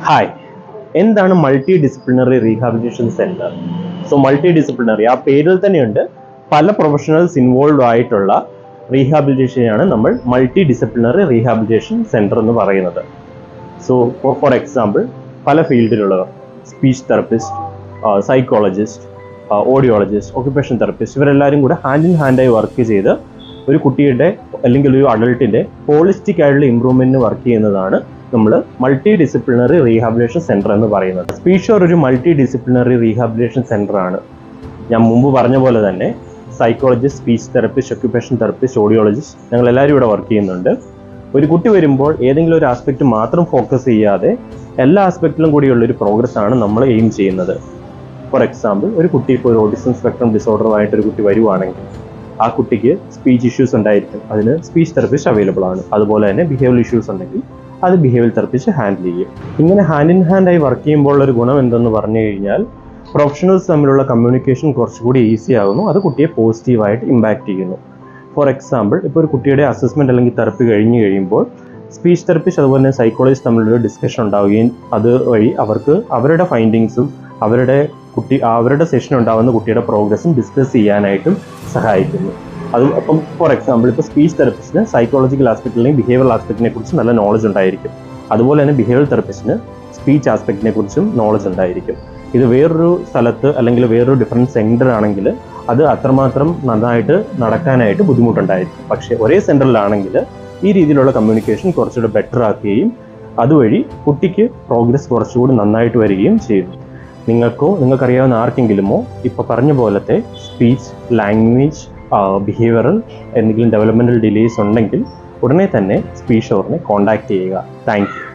Hi, എന്താണ് multi disciplinary rehabilitation centre? Multi disciplinary ആ പേരിൽ തന്നെയുണ്ട്. പല പ്രൊഫഷണൽസ് ഇൻവോൾവ് ആയിട്ടുള്ള റീഹാബിലിറ്റേഷനെയാണ് നമ്മൾ മൾട്ടി ഡിസിപ്ലിനറി റീഹാബിലിറ്റേഷൻ സെന്റർ എന്ന് പറയുന്നത്. ഫോർ എക്സാമ്പിൾ, പല ഫീൽഡിലുള്ളവർ, speech therapist, psychologist, audiologist, occupation therapist, ഇവരെല്ലാവരും കൂടെ ഹാൻഡ് ഇൻ ഹാൻഡായി വർക്ക് ചെയ്ത് ഒരു കുട്ടിയുടെ അല്ലെങ്കിൽ ഒരു അഡൾട്ടിന്റെ ഹോളിസ്റ്റിക് ആയിട്ടുള്ള ഇംപ്രൂവ്മെന്റിന് വർക്ക് ചെയ്യുന്നതാണ് നമ്മൾ മൾട്ടി ഡിസിപ്ലിനറി റീഹാബിലിറ്റേഷൻ സെന്റർ എന്ന് പറയുന്നത്. സ്പീഷോർ ഒരു മൾട്ടി ഡിസിപ്ലിനറി റീഹാബിലിറ്റേഷൻ സെന്റർ ആണ്. ഞാൻ മുമ്പ് പറഞ്ഞ പോലെ തന്നെ psychologist, speech therapist, occupation therapist, audiologist, ഞങ്ങൾ എല്ലാവരും ഇവിടെ വർക്ക് ചെയ്യുന്നുണ്ട്. ഒരു കുട്ടി വരുമ്പോൾ ഏതെങ്കിലും ഒരു ആസ്പെക്ട് മാത്രം ഫോക്കസ് ചെയ്യാതെ എല്ലാ ആസ്പെക്റ്റിലും കൂടിയുള്ള ഒരു പ്രോഗ്രസ് ആണ് നമ്മൾ എയിം ചെയ്യുന്നത്. ഫോർ എക്സാമ്പിൾ, ഒരു കുട്ടി ഇപ്പോൾ ഒരു ഓട്ടിസം സ്പെക്ട്രം ഡിസോർഡറുമായിട്ട് ഒരു കുട്ടി വരുവാണെങ്കിൽ ആ കുട്ടിക്ക് സ്പീച്ച് ഇഷ്യൂസ് ഉണ്ടായിരിക്കും, അതിന് സ്പീച്ച് തെറപ്പിസ്റ്റ് അവൈലബിൾ ആണ്. അതുപോലെ തന്നെ ബിഹേവിയർ ഇഷ്യൂസ് ഉണ്ടെങ്കിൽ അത് ബിഹേവിയർ തെറപ്പിസ്റ്റ് ഹാൻഡിൽ ചെയ്യും. ഇങ്ങനെ ഹാൻഡ് ഇൻ ഹാൻഡായി വർക്ക് ചെയ്യുമ്പോൾ ഒരു ഗുണം എന്തെന്ന് പറഞ്ഞു കഴിഞ്ഞാൽ പ്രൊഫഷണൽസ് തമ്മിലുള്ള കമ്മ്യൂണിക്കേഷൻ കുറച്ചുകൂടി ഈസി ആകുന്നു. അത് കുട്ടിയെ പോസിറ്റീവായിട്ട് ഇമ്പാക്റ്റ് ചെയ്യുന്നു. ഫോർ എക്സാമ്പിൾ, ഇപ്പോൾ ഒരു കുട്ടിയുടെ അസസ്മെന്റ് അല്ലെങ്കിൽ തെറപ്പി കഴിഞ്ഞ് കഴിയുമ്പോൾ സ്പീച്ച് തെറപ്പിസ്റ്റ് അതുപോലെ തന്നെ സൈക്കോളജിസ്റ്റ് തമ്മിലൊരു ഡിസ്കഷൻ ഉണ്ടാവുകയും അതുവഴി അവർക്ക് അവരുടെ ഫൈൻഡിങ്സും അവരുടെ സെഷൻ ഉണ്ടാകുന്ന കുട്ടിയുടെ പ്രോഗ്രസും ഡിസ്കസ് ചെയ്യാനായിട്ടും സഹായിക്കുന്നു. അപ്പം ഫോർ എക്സാമ്പിൾ, ഇപ്പോൾ സ്പീച്ച് തെറപ്പിസ്റ്റിന് സൈക്കോളജിക്കൽ ആസ്പെക്ട് അല്ലെങ്കിൽ ബിഹേവിയർ ആസ്പെക്റ്റിനെ കുറിച്ച് നല്ല നോളജ് ഉണ്ടായിരിക്കും. അതുപോലെ തന്നെ ബിഹേവിയർ തെറപ്പിസ്റ്റിന് സ്പീച്ച് ആസ്പെക്റ്റിനെ കുറിച്ചും നോളജ് ഉണ്ടായിരിക്കും. ഇത് വേറൊരു സ്ഥലത്ത് അല്ലെങ്കിൽ വേറൊരു ഡിഫറൻറ്റ് സെന്റർ ആണെങ്കിൽ അത് അത്രമാത്രം നന്നായിട്ട് നടക്കാനായിട്ട് ബുദ്ധിമുട്ടുണ്ടായിരിക്കും. പക്ഷേ ഒരേ സെന്ററിലാണെങ്കിൽ ഈ രീതിയിലുള്ള കമ്മ്യൂണിക്കേഷൻ കുറച്ചുകൂടെ ബെറ്റർ ആക്കുകയും അതുവഴി കുട്ടിക്ക് പ്രോഗ്രസ് കുറച്ചുകൂടി നന്നായിട്ട് വരികയും ചെയ്യുന്നു. നിങ്ങൾക്കറിയാവുന്ന ആർക്കെങ്കിലുമോ ഇപ്പോൾ പറഞ്ഞ പോലത്തെ സ്പീച്ച്, ലാംഗ്വേജ്, ബിഹേവിയറൽ എന്തെങ്കിലും ഡെവലപ്മെന്റൽ ഡിലേസ് ഉണ്ടെങ്കിൽ ഉടനെ തന്നെ സ്പീഷോറിനെ കോൺടാക്ട് ചെയ്യുക. Thank you.